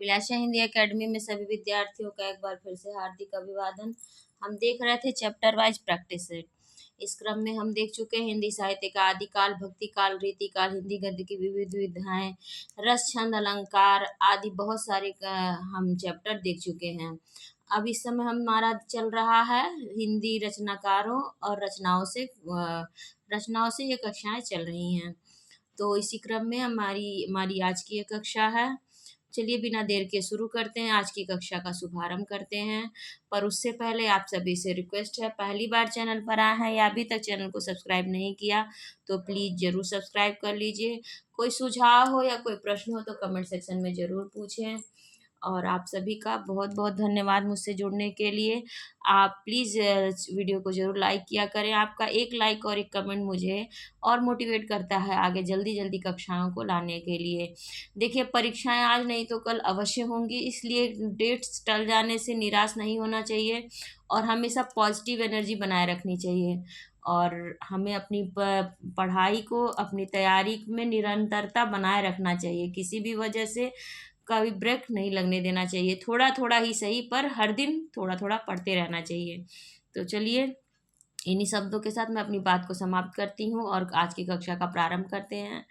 अभिलाषा Hindi academy में सभी विद्यार्थियों का एक बार फिर से हार्दिक अभिवादन। हम देख रहे थे चैप्टर वाइज प्रैक्टिस सेट। इस क्रम में हम देख चुके हैं हिंदी साहित्य का आदिकाल, भक्तिकाल, रीतिकाल, हिंदी गद्य की विविध विधाएं, रस, छंद, अलंकार आदि बहुत सारे हम चैप्टर देख चुके हैं। अब इस समय हमारा चल रहा है हिंदी रचनाकारों और रचनाओं से ये कक्षाएं चल रही हैं। तो इसी क्रम में हमारी हमारी आज की ये कक्षा है। चलिए बिना देर के शुरू करते हैं, आज की कक्षा का शुभारंभ करते हैं। पर उससे पहले आप सभी से रिक्वेस्ट है, पहली बार चैनल पर आए हैं या अभी तक चैनल को सब्सक्राइब नहीं किया तो प्लीज़ ज़रूर सब्सक्राइब कर लीजिए। कोई सुझाव हो या कोई प्रश्न हो तो कमेंट सेक्शन में ज़रूर पूछें। और आप सभी का बहुत बहुत धन्यवाद मुझसे जुड़ने के लिए। आप प्लीज़ वीडियो को ज़रूर लाइक किया करें। आपका एक लाइक और एक कमेंट मुझे और मोटिवेट करता है आगे जल्दी जल्दी कक्षाओं को लाने के लिए। देखिए, परीक्षाएं आज नहीं तो कल अवश्य होंगी, इसलिए डेट्स टल जाने से निराश नहीं होना चाहिए और हमेशा पॉजिटिव एनर्जी बनाए रखनी चाहिए। और हमें अपनी पढ़ाई को, अपनी तैयारी में निरंतरता बनाए रखना चाहिए। किसी भी वजह से कभी ब्रेक नहीं लगने देना चाहिए। थोड़ा थोड़ा ही सही, पर हर दिन थोड़ा थोड़ा पढ़ते रहना चाहिए। तो चलिए, इन्हीं शब्दों के साथ मैं अपनी बात को समाप्त करती हूँ और आज की कक्षा का प्रारंभ करते हैं।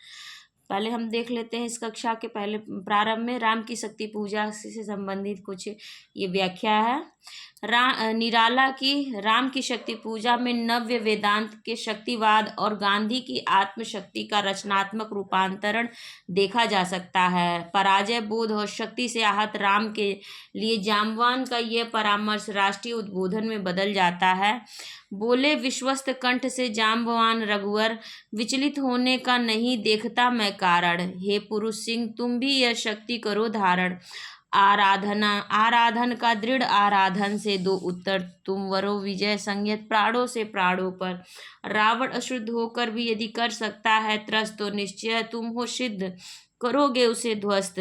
पहले हम देख लेते हैं इस कक्षा के पहले प्रारंभ में राम की शक्ति पूजा से संबंधित कुछ ये व्याख्या है। निराला की राम की शक्ति पूजा में नव्य वेदांत के शक्तिवाद और गांधी की आत्मशक्ति का रचनात्मक रूपांतरण देखा जा सकता है। पराजय बोध और शक्ति से आहत राम के लिए जाम्बवान का यह परामर्श राष्ट्रीय उद्बोधन में बदल जाता है। बोले विश्वस्त कंठ से जाम्बवान रघुवर, विचलित होने का नहीं देखता मैं कारण। हे पुरुष सिंह, तुम भी यह शक्ति करो धारण। आराधन का दृढ़ आराधन से दो उत्तर, तुम वरो विजय संयत प्राणों से प्राणों पर। रावण अशुद्ध होकर भी यदि कर सकता है त्रस्त, तो निश्चय तुम हो सिद्ध, करोगे उसे ध्वस्त।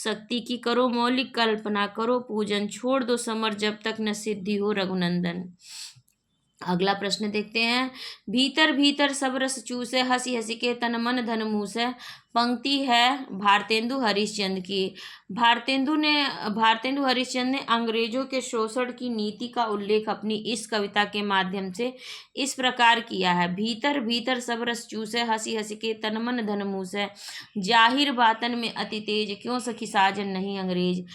शक्ति की करो मौलिक कल्पना, करो पूजन, छोड़ दो समर जब तक न सिद्धि हो रघुनंदन। अगला प्रश्न देखते हैं। भीतर भीतर सब रस चूसे, हंसी हंसी के तन मन धन मूसे। पंक्ति है भारतेंदु हरिश्चंद्र की। भारतेंदु हरिश्चंद्र ने अंग्रेजों के शोषण की नीति का उल्लेख अपनी इस कविता के माध्यम से इस प्रकार किया है। भीतर भीतर सब रस चूसे, हंसी हंसी के तन मन धन मूसे। जाहिर बातन में अति तेज, क्यों सखी साजन नहीं अंग्रेज।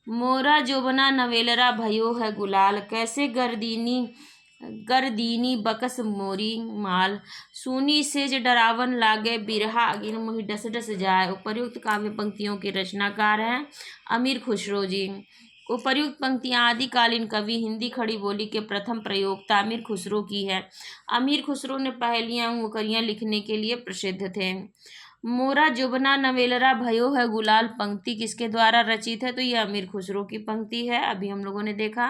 मोरा जोबना नवेलरा भयो है गुलाल, कैसे गर्दीनी बकस मोरी माल। सूनी सेज डरावन लागे, बिरहा अगिन मोहि डस डस जाए। उपर्युक्त काव्य पंक्तियों के रचनाकार हैं अमीर खुसरो जी। उपर्युक्त पंक्तियां आदिकालीन कवि, हिंदी खड़ी बोली के प्रथम प्रयोक्ता अमीर खुसरो की है। अमीर खुसरो ने पहेलियां मुकरियां लिखने के लिए प्रसिद्ध थे। मोरा जुबना नवेलरा भयो है गुलाल पंक्ति किसके द्वारा रचित है? तो यह अमीर खुसरो की पंक्ति है, अभी हम लोगों ने देखा।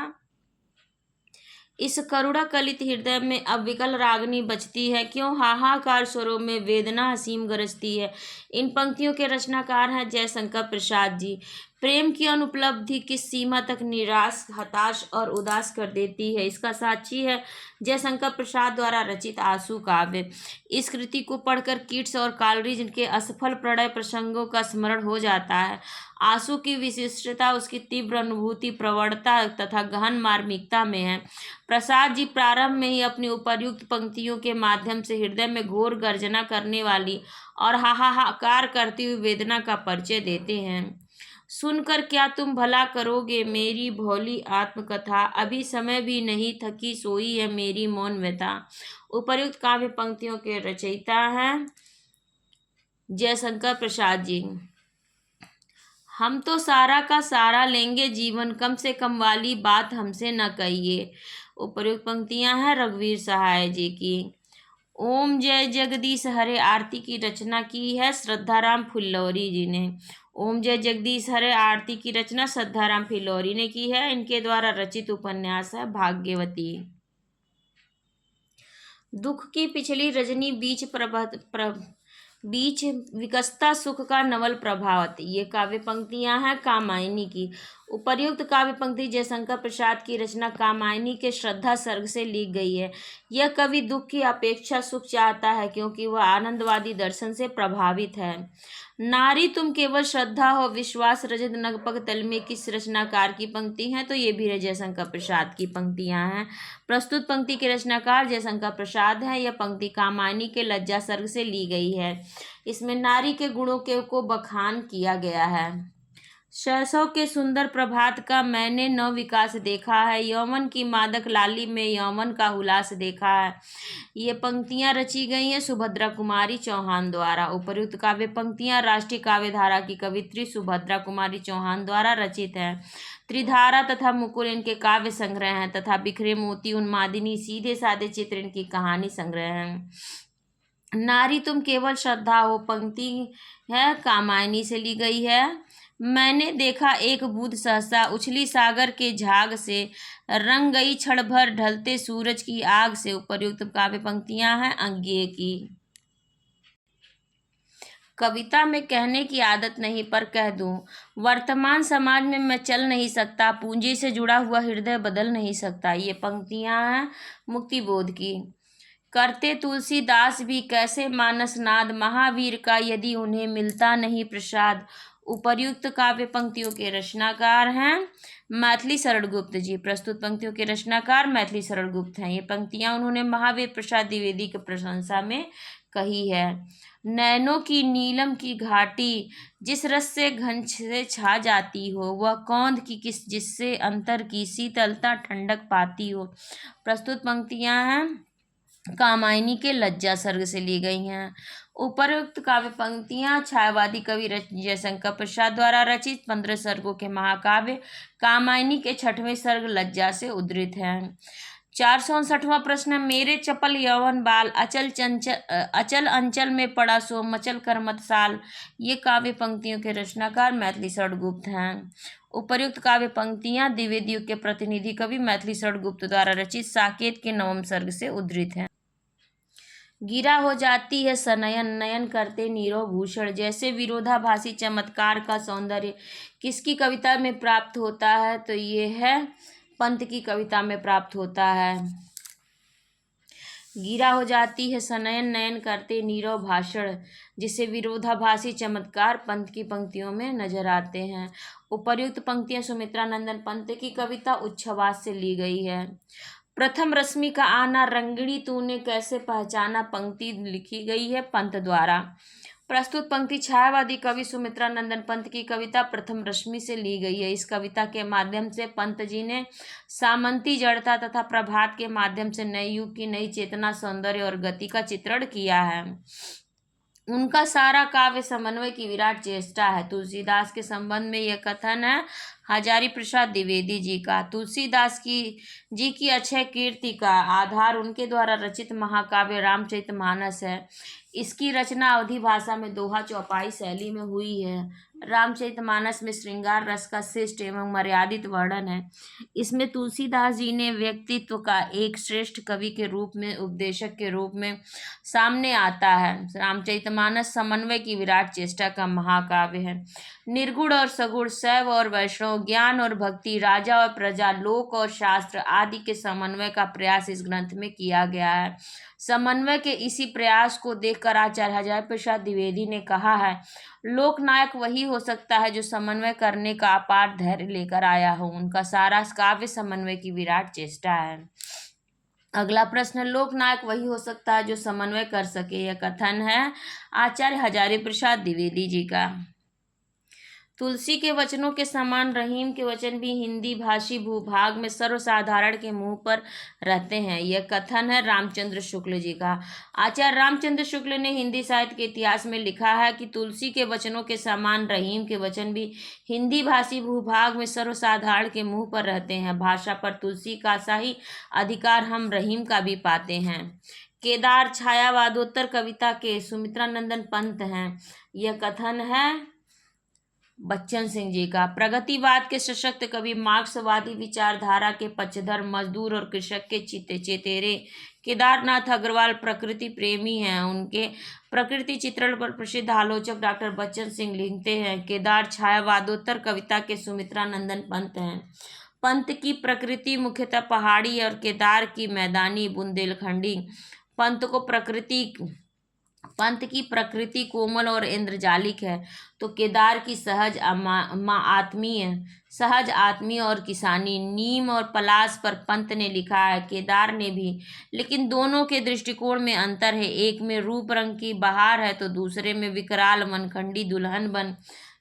इस करुणा कलित हृदय में अब विकल रागनी बजती है, क्यों हाहाकार स्वरों में वेदना हसीम गरजती है। इन पंक्तियों के रचनाकार हैं जयशंकर प्रसाद जी। प्रेम की अनुपलब्धि किस सीमा तक निराश, हताश और उदास कर देती है, इसका साक्षी है जयशंकर प्रसाद द्वारा रचित आंसू काव्य। इस कृति को पढ़कर किट्स और कालरीज के असफल प्रणय प्रसंगों का स्मरण हो जाता है। आंसू की विशिष्टता उसकी तीव्र अनुभूति, प्रवणता तथा गहन मार्मिकता में है। प्रसाद जी प्रारंभ में ही अपनी उपर्युक्त पंक्तियों के माध्यम से हृदय में घोर गर्जना करने वाली और हाहाकार करती हुई वेदना का परिचय देते हैं। सुनकर क्या तुम भला करोगे मेरी भोली आत्मकथा, अभी समय भी नहीं थकी सोई है मेरी मौन व्यथा। उपर्युक्त काव्य पंक्तियों के रचयिता हैं जयशंकर प्रसाद जी। हम तो सारा का सारा लेंगे जीवन, कम से कम वाली बात हमसे न कहिए। उपर्युक्त पंक्तियां हैं रघुवीर सहाय जी की। ओम जय जगदीश हरे आरती की रचना की है श्रद्धाराम फिल्लौरी जी ने। ओम जय जगदीश हरे आरती की रचना श्रद्धाराम फिल्लौरी ने की है। इनके द्वारा रचित उपन्यास है भाग्यवती। दुख की पिछली रजनी बीच विकसता सुख का नवल प्रभावती, ये काव्य पंक्तियां हैं कामायनी की। उपर्युक्त काव्य पंक्ति जयशंकर प्रसाद की रचना कामायनी के श्रद्धा सर्ग से ली गई है। यह कवि दुख की अपेक्षा सुख चाहता है क्योंकि वह आनंदवादी दर्शन से प्रभावित है। नारी तुम केवल श्रद्धा हो विश्वास रजत नगपग तल में किस रचनाकार की पंक्ति है? तो ये भी जयशंकर प्रसाद की पंक्तियां हैं। प्रस्तुत पंक्ति के रचनाकार जयशंकर प्रसाद हैं। यह पंक्ति कामायनी के लज्जा सर्ग से ली गई है। इसमें नारी के गुणों को बखान किया गया है। शैशव के सुंदर प्रभात का मैंने नव विकास देखा है, यौवन की मादक लाली में यौवन का हुलास देखा है। ये पंक्तियां रची गई हैं सुभद्रा कुमारी चौहान द्वारा। उपर्युक्त काव्य पंक्तियां राष्ट्रीय काव्य धारा की कवित्री सुभद्रा कुमारी चौहान द्वारा रचित हैं। त्रिधारा तथा मुकुल इनके काव्य संग्रह हैं तथा बिखरे मोती उन्मादिनी सीधे साधे चित्र इनकी कहानी संग्रह हैं। नारी तुम केवल श्रद्धा हो पंक्ति है कामायनी से ली गई है। मैंने देखा एक बूंद सहसा उछली सागर के झाग से, रंग गई क्षण भर ढलते सूरज की आग से। उपर्युक्त काव्य पंक्तियां हैं अंग्येय की। कविता में कहने की आदत नहीं पर कह दूं, वर्तमान समाज में मैं चल नहीं सकता, पूंजी से जुड़ा हुआ हृदय बदल नहीं सकता। ये पंक्तियां हैं मुक्तिबोध की। करते तुलसीदास भी कैसे मानस नाद, महावीर का यदि उन्हें मिलता नहीं प्रसाद। उपर्युक्त काव्य पंक्तियों के रचनाकार हैं मैथिली शरण गुप्त जी। प्रस्तुत पंक्तियों के रचनाकार मैथिली शरण गुप्त हैं। ये पंक्तियां उन्होंने महावीर प्रसाद द्विवेदी की प्रशंसा में कही है। नैनों की नीलम की घाटी जिस रस से घन से छा जाती हो, वह कौंध की किस जिससे अंतर की शीतलता ठंडक पाती हो। प्रस्तुत पंक्तियां हैं कामायनी के लज्जा सर्ग से ली गई हैं। उपर्युक्त काव्य पंक्तियां छायावादी कवि जयशंकर प्रसाद द्वारा रचित 15 सर्गों के महाकाव्य कामायनी के 6वें सर्ग लज्जा से उद्धृत हैं। 459वां प्रश्न, मेरे चपल यौवन बाल अचल अंचल में पड़ा सो मचल कर मत साल। ये काव्य पंक्तियों के रचनाकार मैथिली शरण गुप्त हैं। उपर्युक्त काव्य पंक्तियां द्विवेदी युग के प्रतिनिधि कवि मैथिली शरण गुप्त द्वारा रचित साकेत के 9वें सर्ग से उद्धृत हैं। गिरा हो जाती है सनयन नयन करते नीरव भूषण, जैसे विरोधाभासी चमत्कार का सौंदर्य किसकी कविता में प्राप्त होता है? तो ये है पंत की कविता में प्राप्त होता है। गिरा हो जाती है सनयन नयन करते नीरव भाषण, जिसे विरोधाभासी चमत्कार पंत की पंक्तियों में नजर आते हैं। उपर्युक्त पंक्तियां सुमित्रा नंदन पंत की कविता उच्छ्वास से ली गई है। प्रथम रश्मि का आना रंगिणी तूने कैसे पहचाना पंक्ति लिखी गई है पंत द्वारा। प्रस्तुत पंक्ति छायावादी कवि सुमित्रा नंदन पंत की कविता प्रथम रश्मि से ली गई है। इस कविता के माध्यम से पंत जी ने सामंती जड़ता तथा प्रभात के माध्यम से नए युग की नई चेतना सौंदर्य और गति का चित्रण किया है। उनका सारा काव्य समन्वय की विराट चेष्टा है। तुलसीदास के संबंध में यह कथन है हजारी प्रसाद द्विवेदी जी का। तुलसीदास जी की अक्षय कीर्ति का आधार उनके द्वारा रचित महाकाव्य रामचरितमानस है। इसकी रचना अवधी भाषा में दोहा चौपाई शैली में हुई है। रामचरितमानस में श्रृंगार रस का श्रेष्ठ एवं मर्यादित वर्णन है। इसमें तुलसीदास जी ने व्यक्तित्व का एक श्रेष्ठ कवि के रूप में उपदेशक के रूप में सामने आता है। रामचरितमानस समन्वय की विराट चेष्टा का महाकाव्य है। निर्गुण और सगुण, शैव और वैष्णव, ज्ञान और भक्ति, राजा और प्रजा, लोक और शास्त्र आदि के समन्वय का प्रयास इस ग्रंथ में किया गया है। समन्वय के इसी प्रयास को देखकर आचार्य हजारी प्रसाद द्विवेदी ने कहा है, लोकनायक वही हो सकता है जो समन्वय करने का अपार धैर्य लेकर आया हो। उनका सारा काव्य समन्वय की विराट चेष्टा है। अगला प्रश्न, लोकनायक वही हो सकता है जो समन्वय कर सके। यह कथन है आचार्य हजारी प्रसाद द्विवेदी जी का। तुलसी के वचनों के समान रहीम के वचन भी हिंदी भाषी भूभाग में सर्वसाधारण के मुंह पर रहते हैं। यह कथन है रामचंद्र शुक्ल जी का। आचार्य रामचंद्र शुक्ल ने हिंदी साहित्य के इतिहास में लिखा है कि तुलसी के वचनों के समान रहीम के वचन भी हिंदी भाषी भूभाग में सर्वसाधारण के मुंह पर रहते हैं। भाषा पर तुलसी का सा ही अधिकार हम रहीम का भी पाते हैं। केदार छायावादोत्तर कविता के सुमित्रा नंदन पंत हैं। यह कथन है बच्चन सिंह जी का। प्रगतिवाद के सशक्त कवि, मार्क्सवादी विचारधारा के पक्षधर, मजदूर और कृषक के चेतेरे केदारनाथ अग्रवाल प्रकृति प्रेमी हैं। उनके प्रकृति चित्रण पर प्रसिद्ध आलोचक डॉक्टर बच्चन सिंह लिखते हैं, केदार छायावादोत्तर कविता के सुमित्रा नंदन पंत हैं। पंत की प्रकृति मुख्यतः पहाड़ी और केदार की मैदानी बुंदेलखंडी। पंत की प्रकृति कोमल और इंद्रजालिक है, तो केदार की सहज आत्मीय और किसानी। नीम और पलाश पर पंत ने लिखा है, केदार ने भी, लेकिन दोनों के दृष्टिकोण में अंतर है। एक में रूप रंग की बहार है तो दूसरे में विकराल वनखंडी दुल्हन बन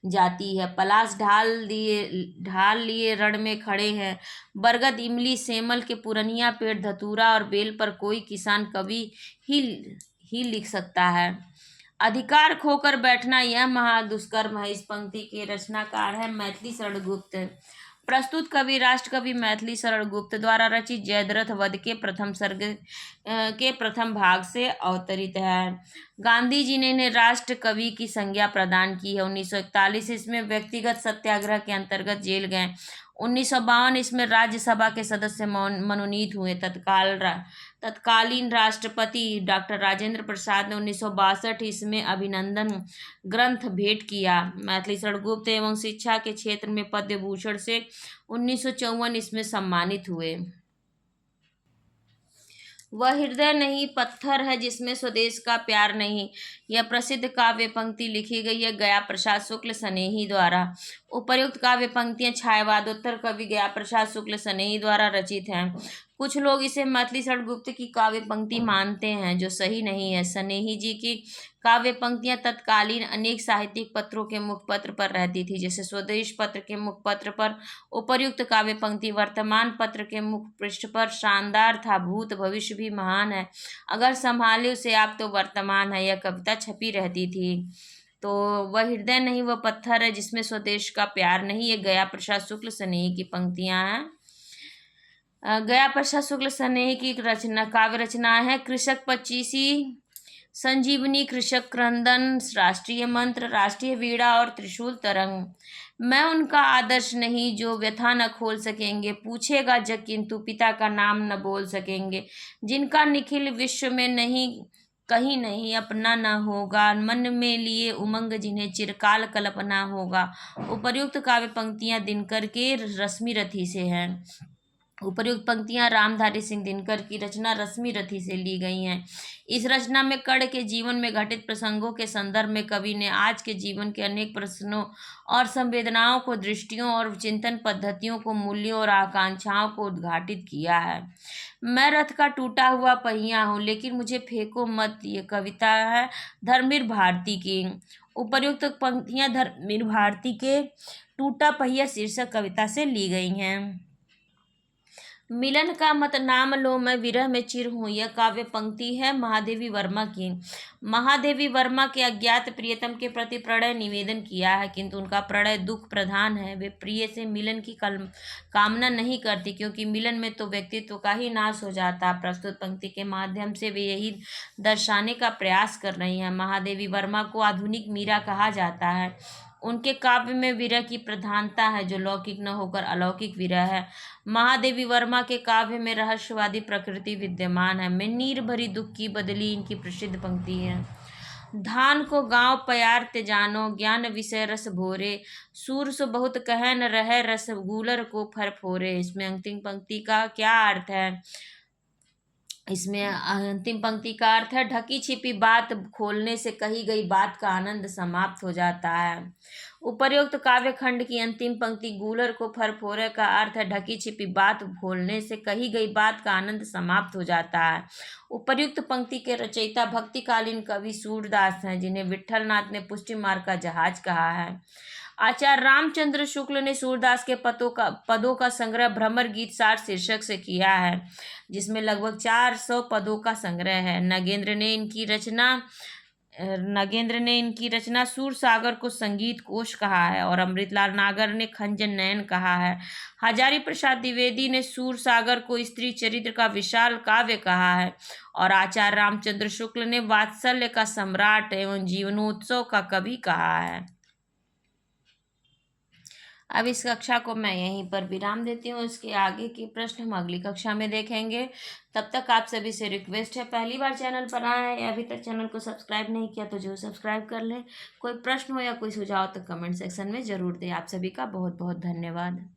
जाती है। पलाश ढाल लिए रण में खड़े हैं। बरगद, इमली, सेमल के पुरनिया पेड़, धतूरा और बेल पर कोई किसान कवि ही लिख सकता है। अधिकार खोकर बैठना यह महादुष्कर्म है। इस पंक्ति के रचनाकार है मैथिली शरण गुप्त। प्रस्तुत कवि राष्ट्रकवि मैथिली शरण गुप्त द्वारा रचित जयद्रथ वध के प्रथम सर्ग के प्रथम भाग से अवतरित है। गांधी जी ने इन्हें राष्ट्र कवि की संज्ञा प्रदान की है। 1941 इसमें व्यक्तिगत सत्याग्रह के अंतर्गत जेल गए। 1952 इसमें राज्यसभा के सदस्य मनोनीत हुए। तत्कालीन राष्ट्रपति डॉक्टर राजेंद्र प्रसाद ने 1962 इसमें अभिनंदन ग्रंथ भेंट किया। मैथिली शरण गुप्त एवं शिक्षा के क्षेत्र में पद्म भूषण से 1954 इसमें सम्मानित हुए। वह हृदय नहीं पत्थर है जिसमें स्वदेश का प्यार नहीं, यह प्रसिद्ध काव्य पंक्ति लिखी गई है गया प्रसाद शुक्ल सनेही द्वारा। उपर्युक्त काव्य पंक्तियां छायावादोत्तर कवि गया प्रसाद शुक्ल सनेही द्वारा रचित हैं। कुछ लोग इसे मैथिली शरण गुप्त की काव्य पंक्ति मानते हैं, जो सही नहीं है। सनेही जी की काव्य पंक्तियां तत्कालीन अनेक साहित्यिक पत्रों के मुखपत्र पर रहती थी, जैसे स्वदेश पत्र के मुखपत्र पर। उपर्युक्त काव्य पंक्ति वर्तमान पत्र के मुख पृष्ठ पर शानदार था। भूत भविष्य भी महान है, अगर संभाले उसे आप तो वर्तमान है, यह कविता छपी रहती थी। तो वह हृदय नहीं वह पत्थर है जिसमें स्वदेश का प्यार नहीं, ये गया प्रसाद शुक्ल सनेही की पंक्तियां हैं। गया प्रसाद शुक्ल सनेही की काव्य रचना है कृषक पचीसी, संजीवनी, कृषक क्रंदन, राष्ट्रीय मंत्र, राष्ट्रीय वीणा और त्रिशूल तरंग। मैं उनका आदर्श नहीं जो व्यथा न खोल सकेंगे, पूछेगा जग किंतु पिता का नाम न बोल सकेंगे, जिनका निखिल विश्व में नहीं कहीं नहीं अपना न होगा, मन में लिए उमंग जिन्हें चिरकाल कल्पना होगा। उपर्युक्त काव्य पंक्तियां दिनकर के रश्मि रथी से हैं। उपर्युक्त पंक्तियां रामधारी सिंह दिनकर की रचना रश्मि रथी से ली गई हैं। इस रचना में कर्ण के जीवन में घटित प्रसंगों के संदर्भ में कवि ने आज के जीवन के अनेक प्रश्नों और संवेदनाओं को, दृष्टियों और चिंतन पद्धतियों को, मूल्यों और आकांक्षाओं को उद्घाटित किया है। मैं रथ का टूटा हुआ पहिया हूँ लेकिन मुझे फेंको मत, ये कविता है धर्मवीर भारती की। उपर्युक्त पंक्तियां धर्मवीर भारती के टूटा पहिया शीर्षक कविता से ली गई हैं। मिलन का मत नाम लो मैं विरह में चिर हूँ, यह काव्य पंक्ति है महादेवी वर्मा की। महादेवी वर्मा के अज्ञात प्रियतम के प्रति प्रणय निवेदन किया है, किंतु उनका प्रणय दुख प्रधान है। वे प्रिय से मिलन की कामना नहीं करती, क्योंकि मिलन में तो व्यक्तित्व का ही नाश हो जाता। प्रस्तुत पंक्ति के माध्यम से वे यही दर्शाने का प्रयास कर रही हैं। महादेवी वर्मा को आधुनिक मीरा कहा जाता है। उनके काव्य में विरह की प्रधानता है, जो लौकिक न होकर अलौकिक विरह है। महादेवी वर्मा के काव्य में रहस्यवादी प्रकृति विद्यमान है। मैं नीर भरी दुख की बदली इनकी प्रसिद्ध पंक्ति है। धान को गांव प्यार ते जानो, ज्ञान विषय रस भोरे, सूर सो बहुत कहन रहे रस गूलर को फर फोरे। इसमें अंतिम पंक्ति का क्या अर्थ है? इसमें अंतिम पंक्ति का अर्थ है, ढकी छिपी बात खोलने से कही गई बात का आनंद समाप्त हो जाता है। उपर्युक्त काव्य खंड की अंतिम पंक्ति गूलर को फरफोरे का अर्थ है, ढकी छिपी बात खोलने से कही गई बात का आनंद समाप्त हो जाता है। उपर्युक्त पंक्ति के रचयिता भक्तिकालीन कवि सूरदास हैं, जिन्हें विट्ठलनाथ ने पुष्टि मार्ग का जहाज कहा है। आचार्य रामचंद्र शुक्ल ने सूरदास के पदों का संग्रह भ्रमर गीत सार शीर्षक से किया है, जिसमें लगभग 400 पदों का संग्रह है। नगेंद्र ने इनकी रचना सूर सागर को संगीत कोश कहा है और अमृतलाल नागर ने खंजन नयन कहा है। हजारी प्रसाद द्विवेदी ने सूर सागर को स्त्री चरित्र का विशाल काव्य कहा है और आचार्य रामचंद्र शुक्ल ने वात्सल्य का सम्राट एवं जीवनोत्सव का कवि कहा है। अब इस कक्षा को मैं यहीं पर विराम देती हूँ। इसके आगे के प्रश्न हम अगली कक्षा में देखेंगे। तब तक आप सभी से रिक्वेस्ट है, पहली बार चैनल पर आए हैं या अभी तक चैनल को सब्सक्राइब नहीं किया तो जरूर सब्सक्राइब कर लें। कोई प्रश्न हो या कोई सुझाव तो कमेंट सेक्शन में ज़रूर दें। आप सभी का बहुत बहुत धन्यवाद।